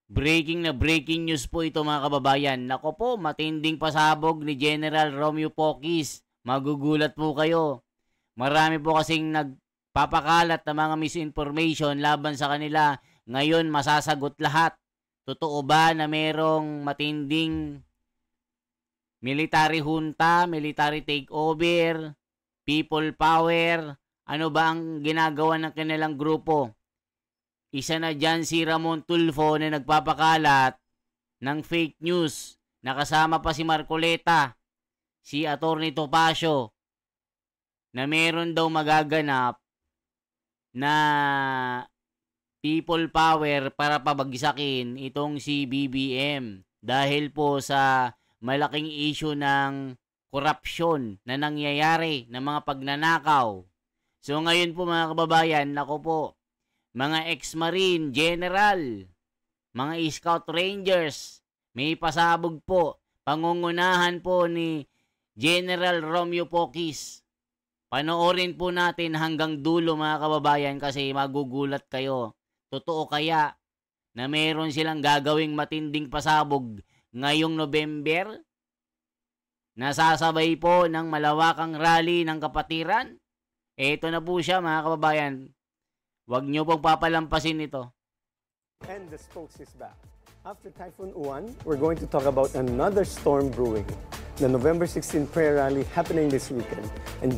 Breaking news po ito mga kababayan. Nako po, matinding pasabog ni General Romeo Pocis. Magugulat po kayo. Marami po kasing nagpapakalat ng mga misinformation laban sa kanila. Ngayon, masasagot lahat. Totoo ba na merong matinding military junta, military takeover, people power? Ano ba ang ginagawa ng kanilang grupo? Isa na dyan si Ramon Tulfo na nagpapakalat ng fake news. Nakasama pa si Marcoleta, si Atty. Topacio, na meron daw magaganap na people power para pabagsakin itong si BBM. Dahil po sa malaking issue ng korupsyon na nangyayari ng mga pagnanakaw. So ngayon po mga kababayan, nako po, mga ex-marine, general, mga scout rangers, may pasabog po, pangungunahan po ni General Romeo Pocis. Panoorin po natin hanggang dulo mga kababayan kasi magugulat kayo. Totoo kaya na meron silang gagawing matinding pasabog ngayong November? Nasasabay po ng malawakang rally ng kapatiran? Ito na po siya mga kababayan. Huwag niyo pong papalampasin ito. And the spokes is back. After Typhoon Uwan, we're going to talk about another storm brewing. The November 16 prayer rally happening this weekend. And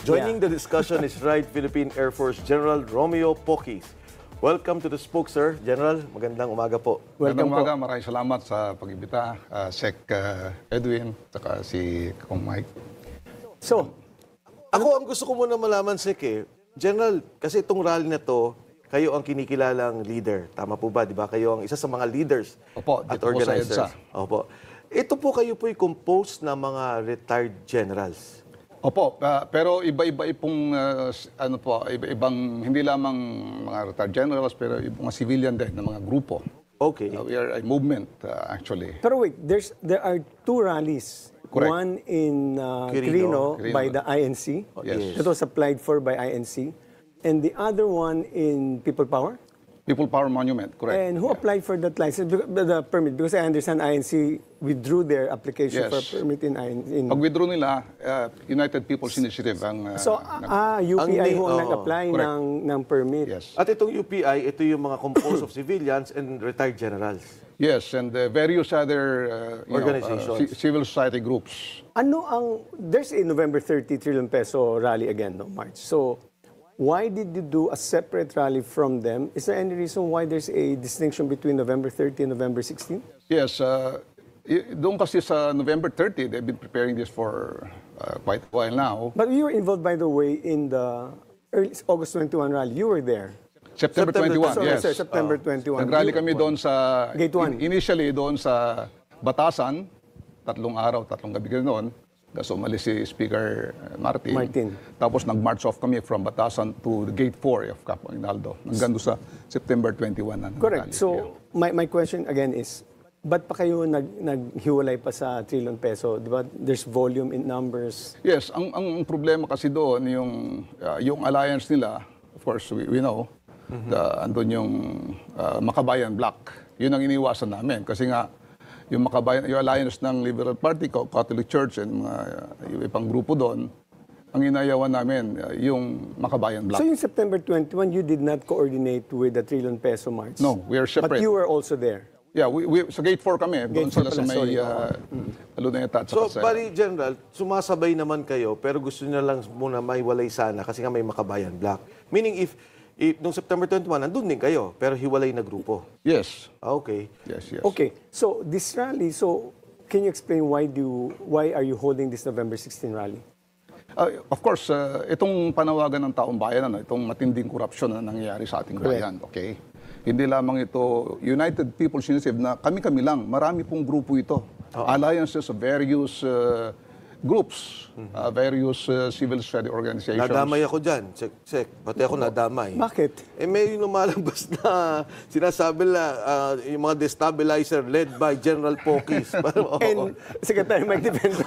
joining the discussion is Right Philippine Air Force General Romeo Pocis. Welcome to the Spoke, sir. General, magandang umaga po. Magandang umaga. Maraming salamat sa pag-imbita. Sec Edwin, saka si Kong Mike. So, ako ang gusto ko muna malaman, Sec, General, kasi itong rally na to, kayo ang kinikilalang leader. Tama po ba? Di ba? Kayo ang isa sa mga leaders at organizers. Opo. Ito po kayo po'y composed ng mga retired generals. Opo, pero iba-iba pong iba-ibang hindi lamang mga retired generals pero mga civilian din na mga grupo. Okay. We are a movement actually. Pero wait, there are two rallies. Correct. One in Quirino by the INC. Yes. That was applied for by INC. And the other one in People Power. People Power Monument, correct. And who applied for that license, the permit? Because I understand INC withdrew their application for permit in INC. Pag withdraw nila, United People's Initiative ang... UPI ho ang nag-apply ng permit. Yes. At itong UPI, ito yung mga composed of civilians and retired generals. Yes, and various other organizations, civil society groups. There's a November 30 trillion peso rally again, no, March. So, why did you do a separate rally from them? Is there any reason why there's a distinction between November 30 and November 16? Yes, doon kasi sa November 30, they've been preparing this for quite a while now. But you were involved, by the way, in the August 21 rally. You were there. September 21, yes. Sorry, September 21. Nag-rally kami doon sa... Gate 1. Initially doon sa Batasan, 3 araw, 3 gabi noon. Tapos umalis si Speaker Martin. Tapos nag-march off kami from Batasan to the Gate 4 of Campo Aguinaldo. Hanggang doon sa September 21. Correct. So, my question again is, ba't pa kayo naghiwalay pa sa trillion peso? Diba? There's volume in numbers. Yes, ang problema kasi doon, yung alliance nila, of course, we know, andun yung Makabayan Bloc. Yun ang iniwasan namin. Kasi nga, yung alliance ng Liberal Party, Catholic Church, and yung ibang grupo doon, ang inayawan namin, yung Makabayan Bloc. So yung September 21, you did not coordinate with the trillion peso march? No, we are separate. But you were also there? Yeah, sa Gate 4 kami. Doon sila sa may Luneta. So, bali, General, sumasabay naman kayo, pero gusto nyo lang muna maiwalay sana kasi nga may Makabayan Bloc. Meaning, if noong September 21, nandun din kayo, pero hiwalay na grupo. Yes. Okay. Yes. Okay. So, this rally, can you explain why are you holding this November 16 rally? Of course, itong panawagan ng taong bayan, itong matinding korupsyon na nangyayari sa ating bayan, okay? Hindi lamang ito United People's Initiative na kami-kami lang. Marami pong grupo ito. Alliances of various groups, various civil society organizations. Nadamay ako dyan, Sek. Pati ako nadamay. Bakit? May lumalabas na sinasabi na yung mga destabilizer led by General Pocis. And Secretary Mike Defenso.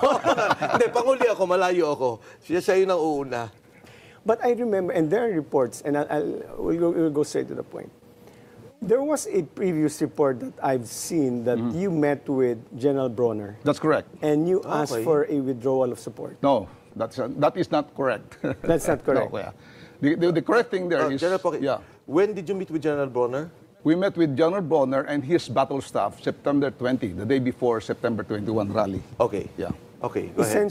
Hindi, panguli ako, malayo ako. Siya yun ang uuna. But I remember, and there are reports, and we'll go straight to the point. There was a previous report that I've seen that you met with General Bronner That's correct. and you asked Okay. for a withdrawal of support. No, that is not correct. That's not correct. No, yeah. The correct thing there is, General Pocky, yeah, when did you meet with General Bronner? we met with General Bronner and his battle staff September 20, the day before September 21 rally. Okay. Yeah. Okay, go ahead.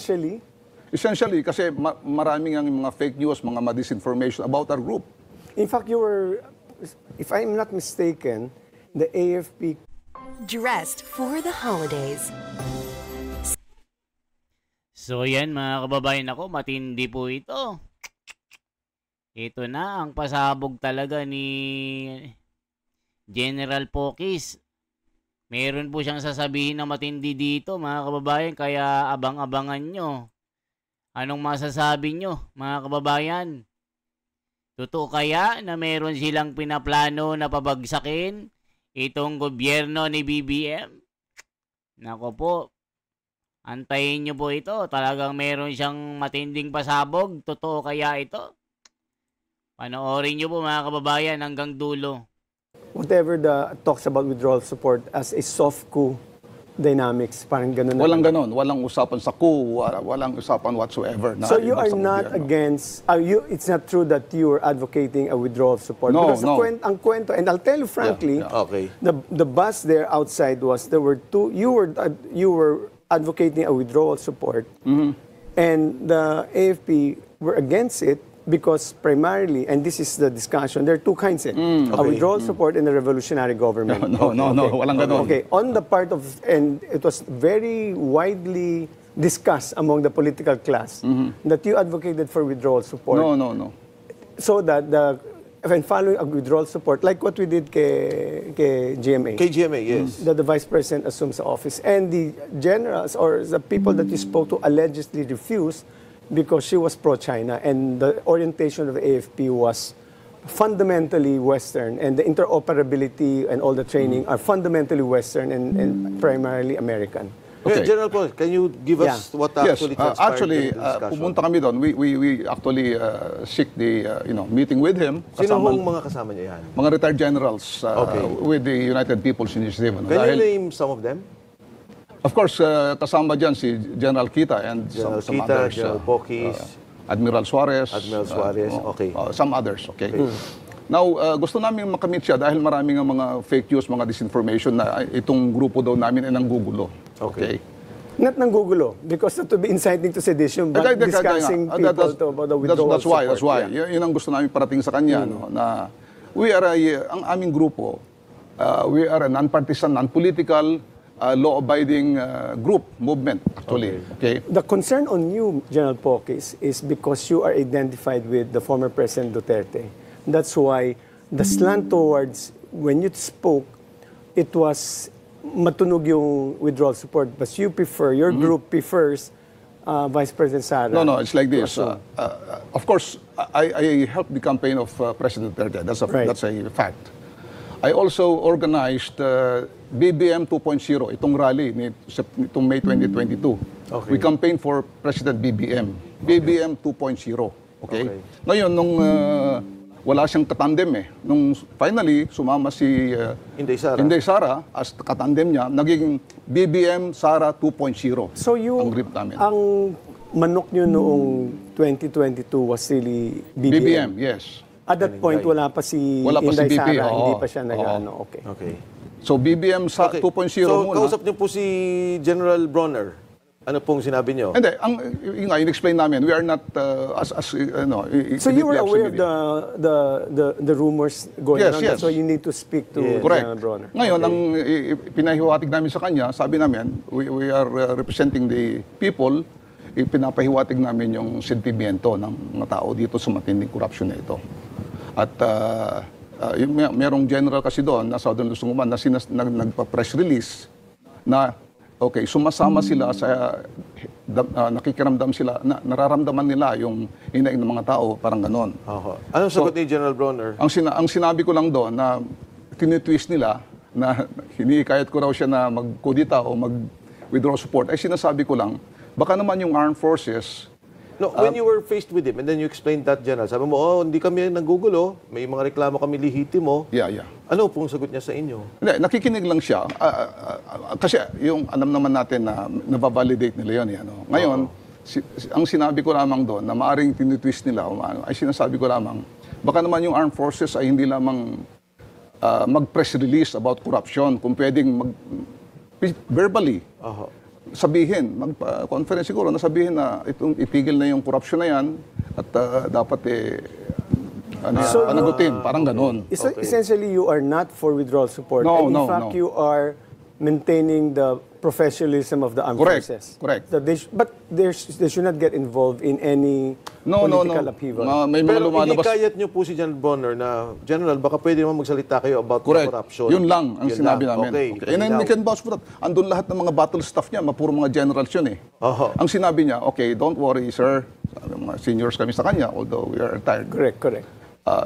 Essentially, kasi maraming ang mga fake news, mga disinformation about our group. In fact, you were, if I'm not mistaken, the AFP. Dressed for the holidays. So yan mga kababayan ako, matindi po ito. Ito na ang pasabog talaga ni General Pokis. Meron po siyang sasabihin na matindi dito mga kababayan, kaya abang-abangan nyo. Anong masasabi nyo mga kababayan? Totoo kaya na meron silang pinaplano na pabagsakin itong gobyerno ni BBM? Nako po, antayin nyo po ito. Talagang meron siyang matinding pasabog. Totoo kaya ito? Panoorin nyo po mga kababayan hanggang dulo. Whatever the talks about withdrawal support as a soft coup dynamics, parang ganun. Walang ganon, walang usapan sa coup, walang usapan whatsoever. So you are ibang not gobyerno. against, it's not true that you are advocating a withdrawal of support. No, because no. ang kwento, and I'll tell you frankly, Okay. the buzz there outside was there were two, you were advocating a withdrawal support, and the AFP were against it because primarily, and this is the discussion, there are two kinds, a withdrawal support and a revolutionary government. No, walang ganon. Okay, on the part of, and it was very widely discussed among the political class that you advocated for withdrawal support. No. So that when following a withdrawal support, like what we did kay GMA, KGMA, yes. that the vice president assumes the office, and the generals or the people that you spoke to allegedly refused because she was pro-China, and the orientation of the AFP was fundamentally Western, and the interoperability and all the training are fundamentally Western and primarily American. Okay. Okay. General Paul, can you give us what Yes, actually transpired actually, in the discussion? pumunta kami doon. We actually seek the meeting with him. Sino Kasama- hong mga kasama niya yan? mga retired generals Okay. with the United People's Initiative. Can you name some of them? Of course, kasama dyan si General Kita and General some Kita, others. General Pokis, Admiral Suarez. Admiral Suarez, okay. Some others, okay. Now, gusto namin makamit siya dahil maraming ang mga fake news, mga disinformation na itong grupo daw namin ay nanggugulo. Okay. Not nanggugulo, because that would be inciting to sedition, but discussing people about the withdrawal That's why. support. Yeah. Yun ang gusto namin parating sa kanya, no, na we are ang aming grupo, we are a non-partisan, non-political, law-abiding group, movement, actually. Okay. The concern on you, General Pokis, is because you are identified with the former President Duterte. That's why the slant towards, when you spoke, it was matunog yung withdrawal support, but you prefer, your group prefers Vice President Sara. No, it's like this. Of course, I helped the campaign of President Duterte. That's a fact. I also organized BBM 2.0, itong rally itong May 2022. Okay. We campaigned for President BBM. BBM 2.0. Okay? Ngayon, nung wala siyang katandem nung finally sumama si Inday Sara as katandem niya, naging BBM Sara 2.0. So ang grip namin. ang manok nyo noong 2022 was really BBM? BBM, yes. At that point, wala pa si Wala pa si Inday BP, Sara, oo. hindi pa siya nag-ano. Okay. Okay. So BBM sa Okay. 2.0 So, muna. kausap niyo po si General Bronner. Ano pong sinabi niyo? Hindi, in-explain namin, we are not, So you were aware of the rumors going Yes, around. yes. That's why you need to speak to Correct. General Bronner. Ngayon, ang pinahiwatig namin sa kanya, sabi namin, we are representing the people, ipinapahiwatig namin yung sentimiento ng mga tao dito sa matinding corruption na ito. At merong general kasi doon na Southern Luzon na nagpa-press release na okay, sumasama sila sa nakikiramdam sila, nararamdaman nila yung hinaing ng mga tao, parang ganon. Anong sagot ni General Bronner? Ang sinabi ko lang doon na tinitwist nila na hinihikayat ko raw siya na mag-kudita o mag-withdraw support, ay sinasabi ko lang, baka naman yung armed forces No, when you were faced with him and then you explained that, General, sabi mo, hindi kami nanggugulo, may mga reklamo kami lihitimo. Yeah. Ano pong sagot niya sa inyo? Hindi, nakikinig lang siya. Kasi yung alam naman natin na nababalidate nila yun. Ano. Ngayon, ang sinabi ko lamang doon na maaring tinitwist nila, ay sinasabi ko lamang, baka naman yung armed forces ay hindi lamang mag-press release about corruption, kung pwedeng verbally sabihin, mag-conference siguro na sabihin na itigil na yung corruption na yan at dapat panagutin, parang ganon. Essentially, you are not for withdrawal support. In fact, you are maintaining the professionalism of the armed forces. Correct. So but they should not get involved in any political upheaval. May mga Pero lumalabas. inikayat niyo po si General Bronner na, General, baka pwede naman magsalita kayo about the corruption. Yun lang ang Yun sinabi lang. namin. Okay. And then we can vouch for that. Andun lahat ng mga battle staff niya, puro mga generals yun eh. Ang sinabi niya, okay, don't worry, sir. Sabi, mga seniors kami sa kanya, although we are retired. Correct.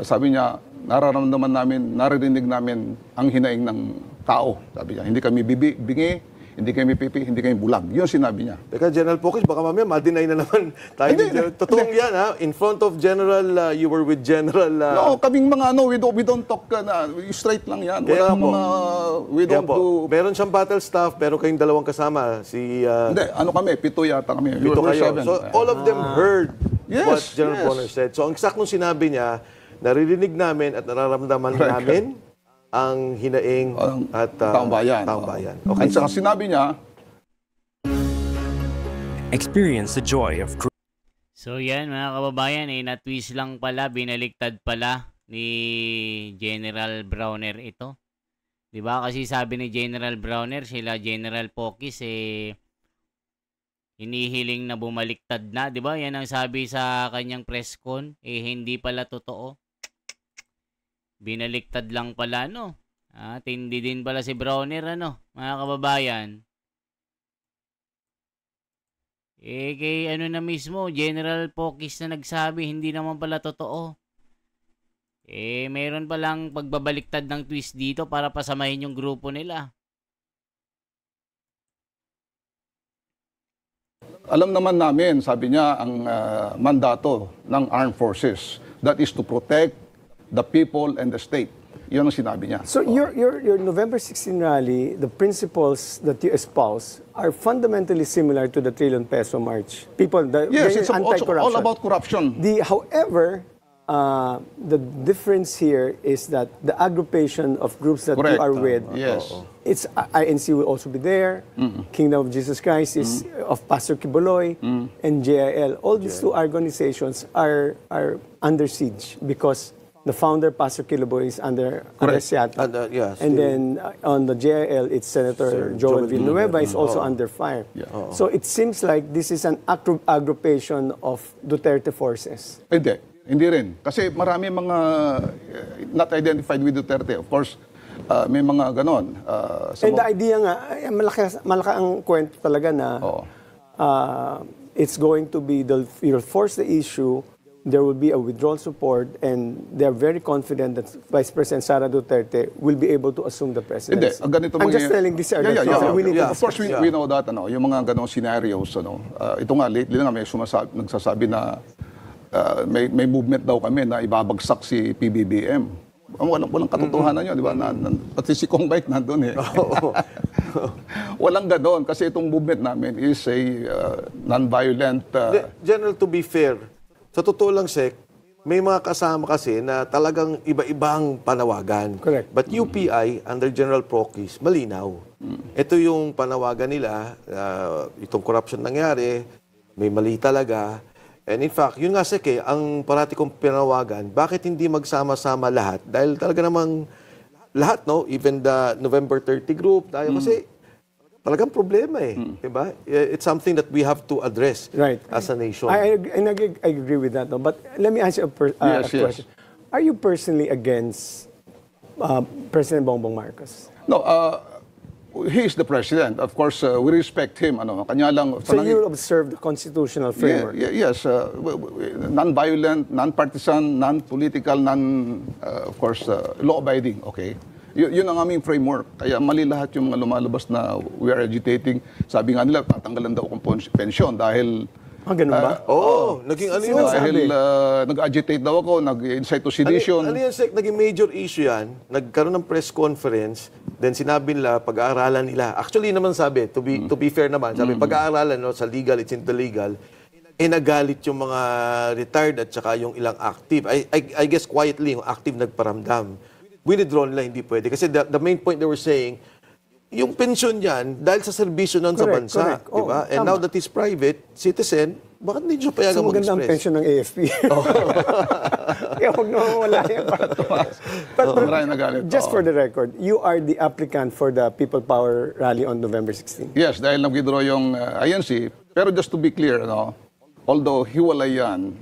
Sabi niya, nararamdaman namin, naririnig namin ang hinaing ng tao. Sabi niya, hindi kami bingi, hindi kami pipi, hindi kami bulag. Yun sinabi niya. Teka, General Pokis, baka mamaya ma-deny na naman tayo. Totoong yan, ha? In front of General, you were with General... No, kaming mga we don't talk straight lang yan. Kaya Walang mga, we don't do... Meron siyang battle staff, pero kayong dalawang kasama. Hindi, kami, 7 yata kami. Pito kayo. 7. So, all of them heard what Yes, General yes. Bronner said. So, ang saktong sinabi niya, naririnig namin at nararamdaman namin ang hinaing at taong bayan. Okay. At saka sinabi niya, experience the joy of So yan mga kababayan, na-twist lang pala, binaliktad pala ni General Browner ito. 'Di ba? Kasi sabi ni General Browner, sila General Pokis hinihiling na bumaliktad na, 'di ba? Yan ang sabi sa kanyang press con, hindi pala totoo. Binaliktad lang pala, no? Tindi din pala si Browner, mga kababayan. Kay na mismo, General Pokis na nagsabi, hindi naman pala totoo. Mayroon palang pagbabaliktad ng twist dito para pasamahin yung grupo nila. alam naman namin, sabi niya, ang mandato ng armed forces, that is to protect the people and the state. Yun ang sinabi niya. So your November 16 rally, the principles that you espouse are fundamentally similar to the trillion peso march. Yes, it's also anti-corruption. all about corruption. However, the difference here is that the aggregation of groups that you are with, yes. it's INC will also be there, Kingdom of Jesus Christ is of Pastor Kibuloy, and JIL. All these two organizations are under siege because the founder, Pastor Kibuloy, is under Arresiato. And then on the JIL, it's Senator Joel Villanueva is also under fire. Yeah. So it seems like this is an aggregation of Duterte forces. Hindi rin. Kasi marami mga not identified with Duterte. Of course, may mga ganon. And the idea nga, malaki ang kwento talaga na it's going to be, you'll force the issue, there will be a withdrawal support, and they're very confident that Vice President Sara Duterte will be able to assume the presidency. Ganito I'm just telling this. Of course, we know that. Yung mga ganong scenarios. Ito nga, lately nga may nagsasabi na may movement daw kami na ibabagsak si PBBM. Walang katotohanan yun, di ba? Pati si Kong Bike nandun eh. Walang ganon kasi itong movement namin is a non-violent... General, to be fair, sa totoo lang, Sek, may mga kasama kasi na talagang iba-ibang panawagan. Correct. But UPI, under General Pokis, malinaw. Ito yung panawagan nila, itong corruption nangyari, may mali talaga. And in fact, yun nga, Sek, ang parati kong pinawagan, bakit hindi magsama-sama lahat? Dahil talaga namang lahat, no? Even the November 30 group, tayo kasi talagang problema eh. Diba? It's something that we have to address as a nation. I agree with that. No? But let me ask you a question. Are you personally against President Bongbong Marcos? No, he is the president. Of course, we respect him. Kanya lang, so you observe the constitutional framework? Yes. Non-violent, non-partisan, non-political, of course, law-abiding. Okay? Yun ang aming framework. Kaya mali lahat yung mga lumalabas na we are agitating. Sabi nga nila, tatanggalan daw akong pensyon dahil Ganun ba? Oo, naging ano yun. Sinasabi. Dahil nag-agitate daw ako, nag-incite to sedition. Ano yan, Sek? Naging major issue yan. Nagkaroon ng press conference. Then sinabi nila, pag-aaralan nila. Actually naman sabi, to be fair naman, sabi, pag-aaralan no, sa legal, it's into legal. Nagalit yung mga retired at saka yung ilang active. I guess quietly, yung active nagparamdam. Withdrawn nila, hindi pwede. Kasi the main point they were saying, yung pensyon yan, dahil sa serbisyo nun sa Correct, bansa, correct. di ba? Oo, And tama. now that he's private, citizen, bakit hindi siya payagan So maganda ang mag-express? pension ng AFP. Kaya huwag na wala yan. Maraming nagalit. Just for the record, you are the applicant for the People Power Rally on November 16. Yes, dahil nag-withdraw yung INC. Pero just to be clear, although hiwalay yan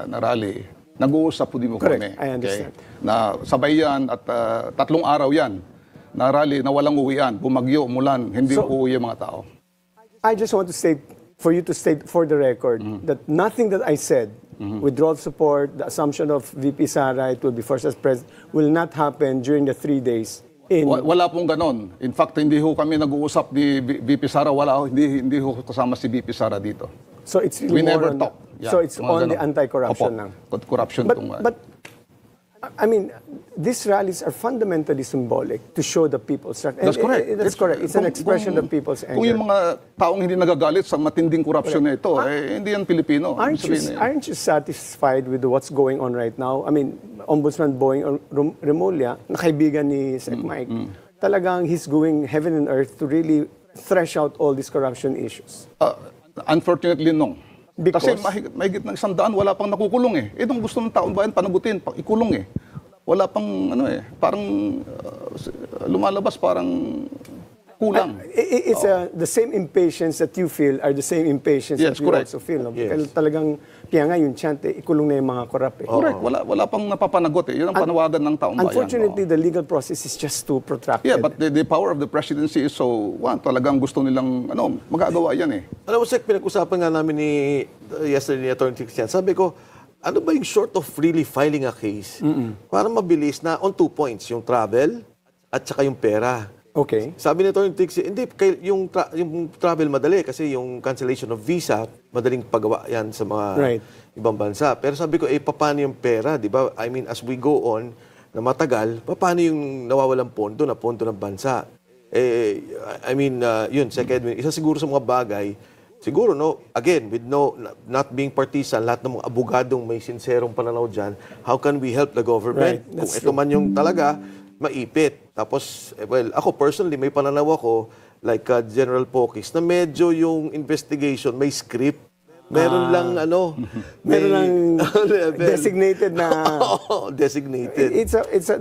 na rally, nag-uusap po din mo Correct, kami. I understand. Na sabay yan at 3 araw yan na rally na walang uwian, bumagyo, umulan, hindi uuwi yung mga tao. I just want to state, for you to state for the record, that nothing that I said, withdrawal support, the assumption of VP Sara, it will be first as president, will not happen during the 3 days. Wala pong ganon. In fact, hindi ho kami nag-uusap ni VP Sara. Hindi ho kasama si VP Sara dito. So it's really We more never on talk. So it's mga on the ganon. anti-corruption Opo, lang. Corruption tong... But I mean, these rallies are fundamentally symbolic to show the people's strength. That's correct. That's correct. It's an expression of people's Kung yung anger. mga taong hindi nagagalit sa matinding korupsyon na ito, hindi yan Pilipino. Aren't you satisfied with what's going on right now? I mean, Ombudsman Boying Remulla, na kaibigan ni Sec Mike, talagang he's going heaven and earth to really thresh out all these corruption issues. Unfortunately, no. Because? Kasi mahigit ng 100, wala pang nakukulong eh. Itong gusto ng taong bayan, panagutin, ikulong eh. Wala pang parang lumalabas parang kulang. It's the same impatience that you feel are the same impatience Yes, that we correct. also feel. No? Yes. Kaya nga yung chant, ikulong na yung mga korap. Correct, wala pang napapanagot eh. Yun ang panawagan ng taong bayan. Unfortunately, the legal process is just too protracted. Yeah, but the power of the presidency is so, talagang gusto nilang, magagawa yan eh. Alam mo, Sek, pinag-usapan nga namin yesterday ni Atty. Christian. Sabi ko, ano ba yung short of really filing a case para mabilis na on 2 points, yung travel at saka yung pera. Okay. Sabi ni Atty. Tixie, hindi, yung travel madali kasi yung cancellation of visa, madaling pagawa yan sa mga Right. ibang bansa. Pero sabi ko, paano yung pera, di ba? I mean, as we go on na matagal, paano yung nawawalang pondo ng bansa? I mean, yun, Sec Edwin, isa siguro sa mga bagay, siguro, again, with not being partisan, lahat ng mga abogadong may sinserong pananaw dyan, how can we help the government? Right, Kung that's ito man yung talaga, maipit. Tapos, ako personally, may pananaw ako, like General Pokis, na medyo yung investigation, may script. Meron lang, Meron lang level. designated na... Designated.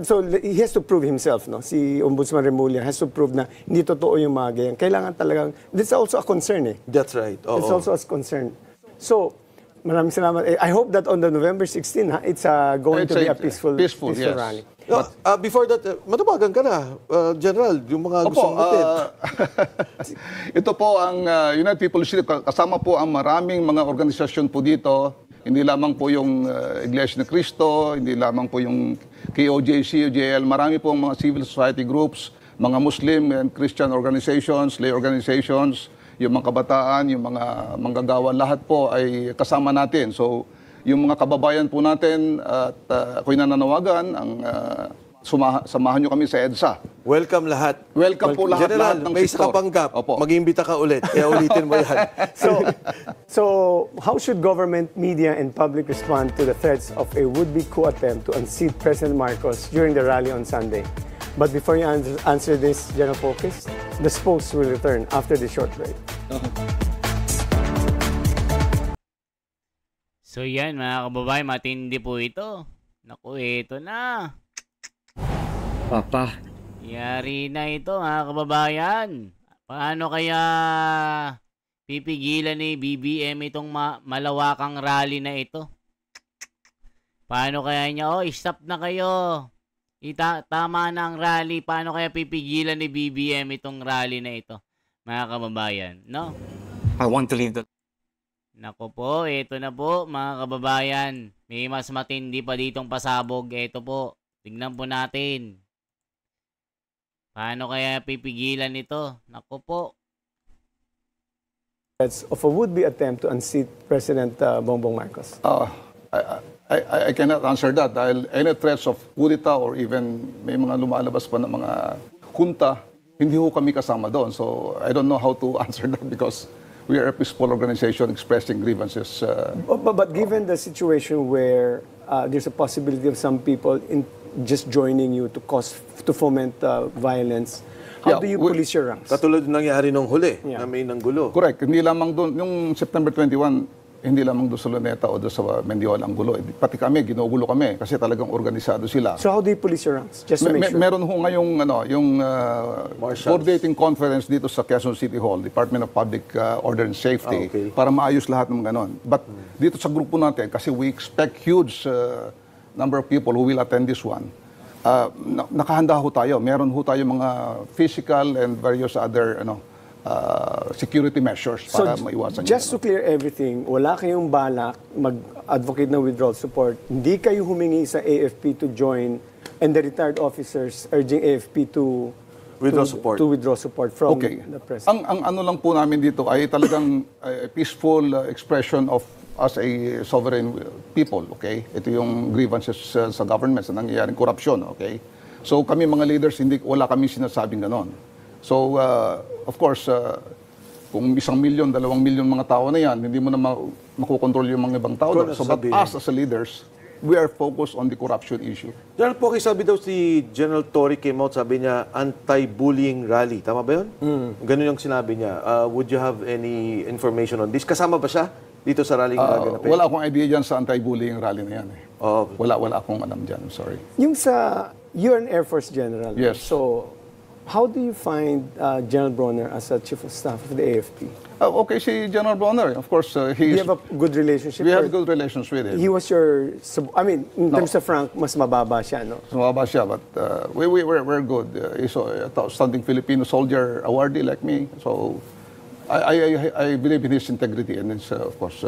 So he has to prove himself, no? Si Ombudsman Remulla has to prove na hindi totoo yung mga ganyan. Kailangan talagang... This is also a concern, eh. That's right. Oo. It's also a concern. So, maraming salamat. I hope that on the November 16, it's going to be a peaceful yes. rally. Before that, matabagan ka na, General, yung mga gustong mutid. Ito po ang United People's League. Kasama po ang maraming mga organisasyon po dito. Hindi lamang po yung Iglesia ni Cristo, hindi lamang po yung KOJC, UJL. Marami po ang mga civil society groups, mga Muslim and Christian organizations, lay organizations, yung mga kabataan, yung mga manggagawa, lahat po ay kasama natin. So, yung mga kababayan po natin at ako'y nananawagan, samahan nyo kami sa EDSA. Welcome lahat. Welcome po lahat, General, lahat ng may sektor. isa ka panggap. Opo. Mag-iimbita ka ulit. Kaya ulitin mo yan. So how should government, media, and public respond to the threats of a would-be coup attempt to unseat President Marcos during the rally on Sunday? But before you answer this, General Pokis, the spokes will return after the short break. So yan mga kababayan, matindi po ito. Naku, ito na. Papa, Yari na ito mga kababayan. Paano kaya pipigilan ni BBM itong malawakang rally na ito? Paano kaya niya, stop na kayo. Tama na ang rally. Paano kaya pipigilan ni BBM itong rally na ito? Mga kababayan, no? I want to leave the... Nako po, ito na po mga kababayan. May mas matindi pa ditong pasabog. Ito po, tignan po natin. Paano kaya pipigilan ito? Nako po. of a would-be attempt to unseat President Bongbong Marcos? I cannot answer that dahil any threats of kudeta or even may mga lumalabas pa na mga junta, hindi ho kami kasama doon. So I don't know how to answer that because we are a peaceful organization expressing grievances. But given the situation where there's a possibility of some people just joining you to foment violence, how do you police your ranks? Katulad nangyari nung huli, Yeah. na may nanggulo. Correct. Hindi lamang doon, yung September 21, hindi lamang doon sa Luneta o doon sa Mendiola ang gulo. Pati kami, ginugulo kami kasi talagang organisado sila. So how do you police your ranks? Just to make sure. Meron ho ngayong yung Marshals. coordinating conference dito sa Quezon City Hall, Department of Public Order and Safety, Okay. para maayos lahat ng ganon. But dito sa grupo natin, kasi we expect huge number of people who will attend this one, nakahanda ho tayo. Meron ho tayo mga physical and various other security measures para maiwasan just to yun. clear everything, wala kayong balak mag-advocate ng withdrawal support. Hindi kayo humingi sa AFP to join and the retired officers urging AFP to Withdraw support. To withdraw support from Okay. the president. Ang ano lang po namin dito ay talagang peaceful expression of us a sovereign people, okay? Ito yung grievances sa government sa nangyayaring korupsyon, okay? So kami mga leaders, wala kami sinasabing ganon. So, of course, kung 1 milyon, 2 milyon mga tao na yan, hindi mo na makukontrol yung mga ibang tao. So, but us as a leaders, we are focused on the corruption issue. General Pocky, sabi daw si General Tory came out, sabi niya, anti-bullying rally. Tama ba yun? Ganun yung sinabi niya. Would you have any information on this? Kasama ba siya dito sa rally gaganapin? Wala akong idea dyan sa anti-bullying rally na yan. Wala akong alam dyan, I'm sorry. Yung you're an Air Force General. Yes. So, how do you find General Bronner as a Chief of Staff of the AFP? Okay, si General Bronner, of course, Do you have a good relationship? we have or good relations with him. He was your, in terms of rank, mas mababa siya, no? Sumaba siya, but we're good. He's an outstanding Filipino soldier awardee like me. So, I believe in his integrity and his, of course,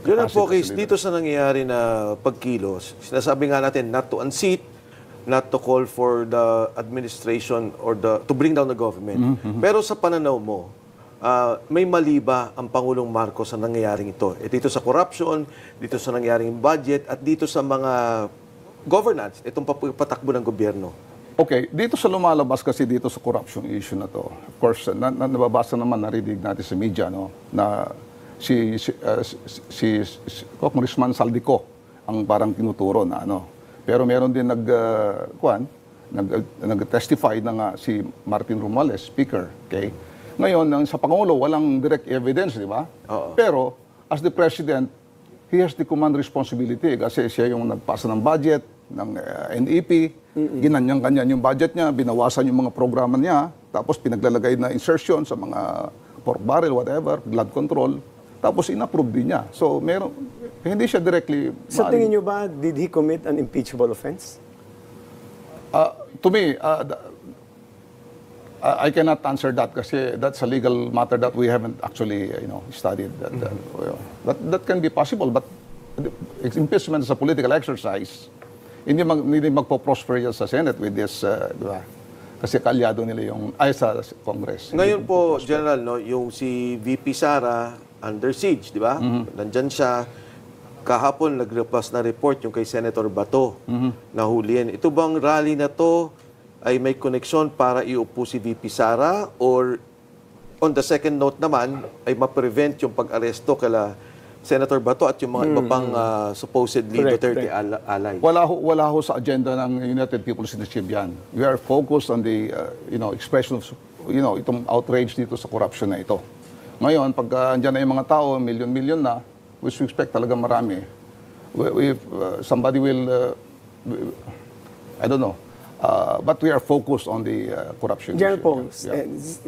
General capacity Pocky, as a leader. dito sa nangyayari na pagkilos, sinasabi nga natin not to unseat, not to call for the administration or to bring down the government. Pero sa pananaw mo, may mali ba ang Pangulong Marcos sa nangyayaring ito? Dito sa corruption, dito sa nangyayaring budget, at dito sa mga governance, itong patakbo ng gobyerno. Okay, dito sa lumalabas kasi dito sa corruption issue na to, of course, nababasa naman, narinig natin sa media, no, na si Congressman Saldico ang parang tinuturo na Pero meron din nag-testify na nga si Martin Romualdez, speaker, okay? Ngayon, sa Pangulo, walang direct evidence, di ba? Pero, as the President, he has the command responsibility kasi siya yung nagpasa ng budget, ng NEP, ginanyang-ganyan yung budget niya, binawasan yung mga programa niya, tapos pinaglalagay na insertion sa mga pork barrel, whatever, blood control, tapos in-approve din niya. So, hindi siya directly... Sa tingin niyo ba, did he commit an impeachable offense? To me, I cannot answer that kasi that's a legal matter that we haven't actually, studied. But that can be possible. But impeachment is a political exercise. Hindi magpo-prosper yan sa Senate with this, di ba? Kasi kalyado nila sa Congress. Ngayon po, General, yung si VP Sara under siege, di ba? Nandyan siya. Kahapon, nag-repas na report yung kay Senator Bato na huliin. Ito bang rally na to ay may koneksyon para iupo si VP Sara or on the second note naman ay ma-prevent yung pag-aresto kala Senator Bato at yung mga iba pang supposedly Duterte allies? Wala ho sa agenda ng United People's Initiative yan. We are focused on the expression of itong outrage dito sa corruption na ito. Ngayon, pag andyan na yung mga tao, milyon-milyon na, which we expect talaga marami, if somebody will, I don't know, but we are focused on the corruption General issue. Pong,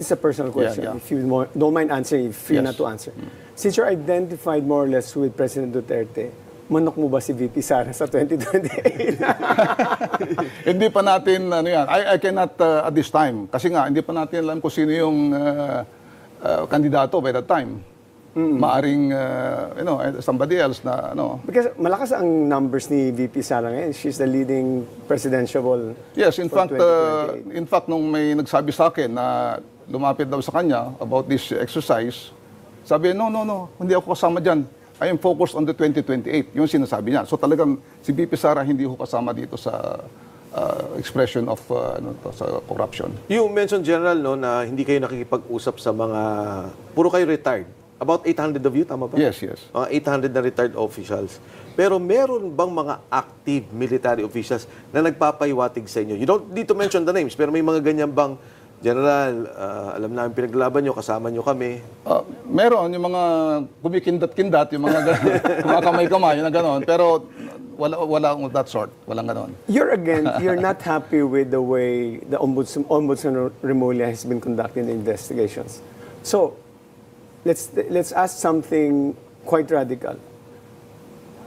it's a personal question. Yeah. If you don't mind answering, free not to answer. Since you're identified more or less with President Duterte, manok mo ba si VP Sara sa 2028? Hindi pa natin, I cannot at this time. Kasi nga, hindi pa natin alam kung sino yung kandidato by that time. Maaring, somebody else na, Because malakas ang numbers ni VP Sara ngayon. She's the leading presidential. Yes, in for fact, nung may nagsabi sa akin na lumapit daw sa kanya about this exercise, Sabi, no, hindi ako kasama dyan. I am focused on the 2028. Yung sinasabi niya. So talagang si BP Sara hindi ko kasama dito sa expression of sa corruption. You mentioned, General, no, na hindi kayo nakikipag-usap sa mga... Puro kayo retired. About 800 of you, tama ba? Yes. Mga 800 na retired officials. Pero meron bang mga active military officials na nagpapahiwatig sa inyo? You don't need to mention the names, pero may mga ganyan bang, General, alam namin pinaglalaban nyo, kasama nyo kami. Meron yung mga kumikindat-kindat, yung mga kumakamay-kamay, yung gano'n. Pero wala of that sort. Walang gano'n. You're not happy with the way the Ombudsman Remulla has been conducting the investigations. So, let's ask something quite radical.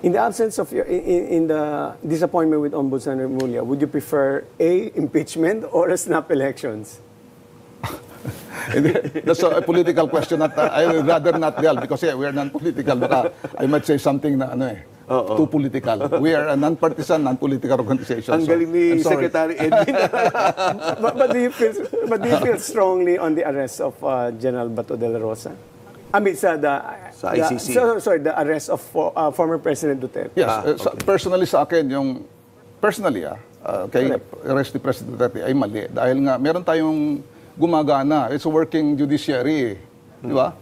In the absence of in the disappointment with Ombudsman Remulla, would you prefer A, impeachment or a snap elections? That's a political question that I would rather not delve because we're non-political. Baka I might say something na too political. We are a non-partisan, non-political organization. Ang galing ni Secretary Edwin. but do you feel strongly on the arrest of General Bato de la Rosa? I mean, sa ICC. The arrest of former President Duterte. Yes, personally sa akin, kay arrest ni President Duterte ay mali. Dahil nga, meron tayong gumagana. It's a working judiciary. Di ba?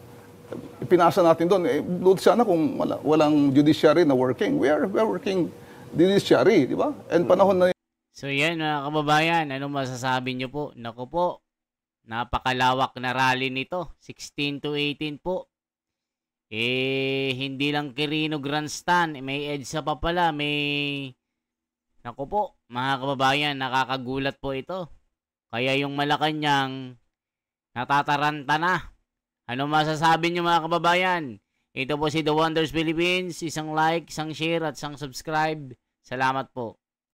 Pinasa natin doon. Doon sana kung walang judiciary na working. We are working judiciary. Di ba? And panahon na... So yan mga kababayan, ano masasabi nyo po? Naku po, napakalawak na rally nito. 16 to 18 po. Hindi lang Quirino Grandstand. May EDSA pa pala. Naku po, mga kababayan, nakakagulat po ito. Kaya yung Malacanang natataranta na. Ano masasabi nyo mga kababayan? Ito po si The Wonders Philippines. Isang like, isang share at isang subscribe. Salamat po.